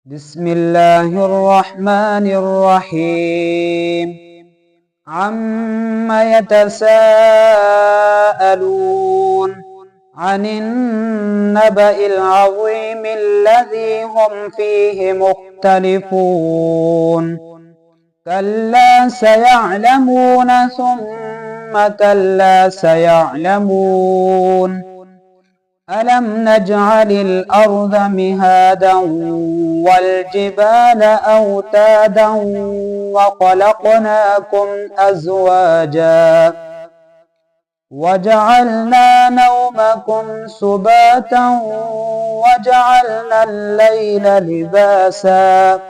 بسم الله الرحمن الرحيم. عم يتساءلون عن النبأ العظيم الذي هم فيه مختلفون. كلا سيعلمون ثم كلا سيعلمون. ألم نجعل الأرض مهادا والجبال أوتادا وخلقناكم أزواجا وجعلنا نومكم سباتا وجعلنا الليل لباسا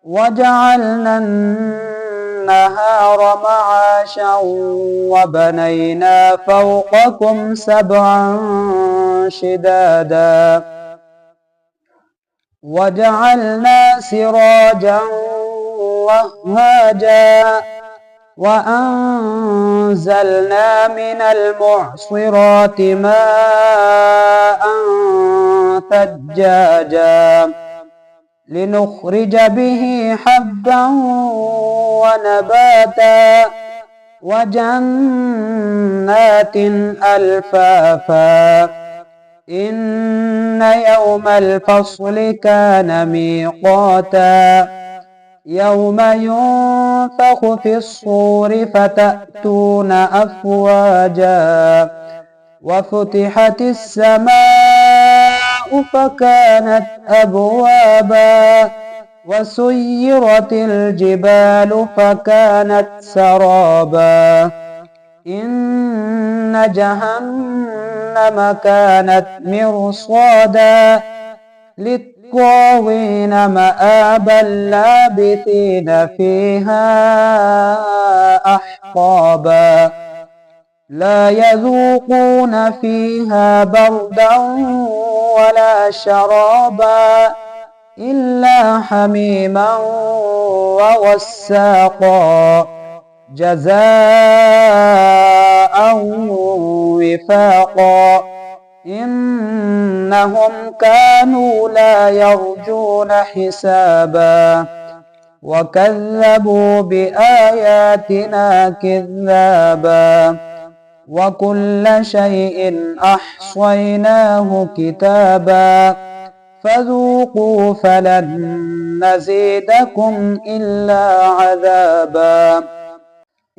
وجعلنا النهار معاشا وبنينا فوقكم سبعا شدادا وجعلنا سراجا وهاجا وأنزلنا من المعصرات ماء ثجاجا لنخرج به حبا ونباتا وجنات ألفافا. إن يوم الفصل كان ميقاتا يوم ينفخ في الصور فتأتون أفواجا وفتحت السماء فكانت أبوابا وسيرت الجبال فكانت سرابا. إن جهنم كانت مرصادا للطاغين مآبا لابثين فيها أحقابا لا يذوقون فيها بردا ولا شرابا إلا حميما وغساقا جزاء وفاقا. إنهم كانوا لا يرجون حسابا وكذبوا بآياتنا كذابا وكل شيء أحصيناه كتابا فذوقوا فلن نزيدكم إلا عذابا.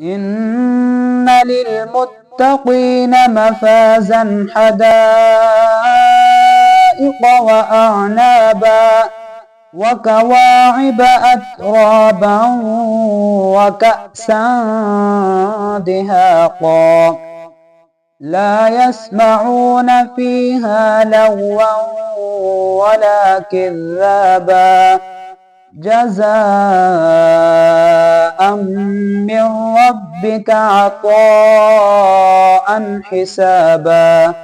إن للمتقين مفازا حدائق وأعنابا وكواعب أترابا وكأسا دهاقا لا يسمعون فيها لغوا ولا كذابا جزاء من ربك عطاء حسابا.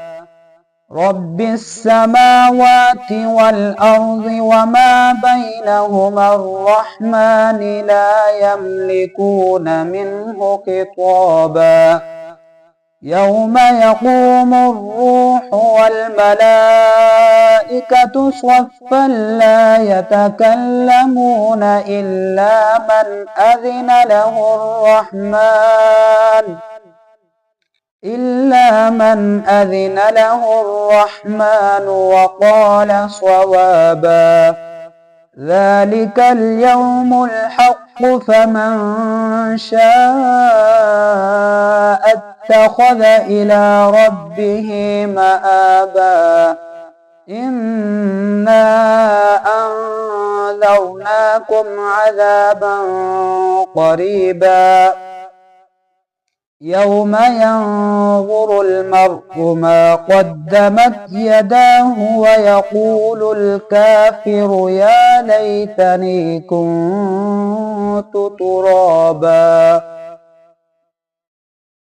رب السماوات والأرض وما بينهما الرحمن لا يملكون منه خطابا. يوم يقوم الروح والملائكة صفا لا يتكلمون إلا من أذن له الرحمن وقال صوابا. ذلك اليوم الحق فمن شاء اتخذ إلى ربه مآبا. إنا أنذرناكم عذابا قريبا يوم ينظر المرء ما قدمت يداه ويقول الكافر يا ليتني كنت ترابا.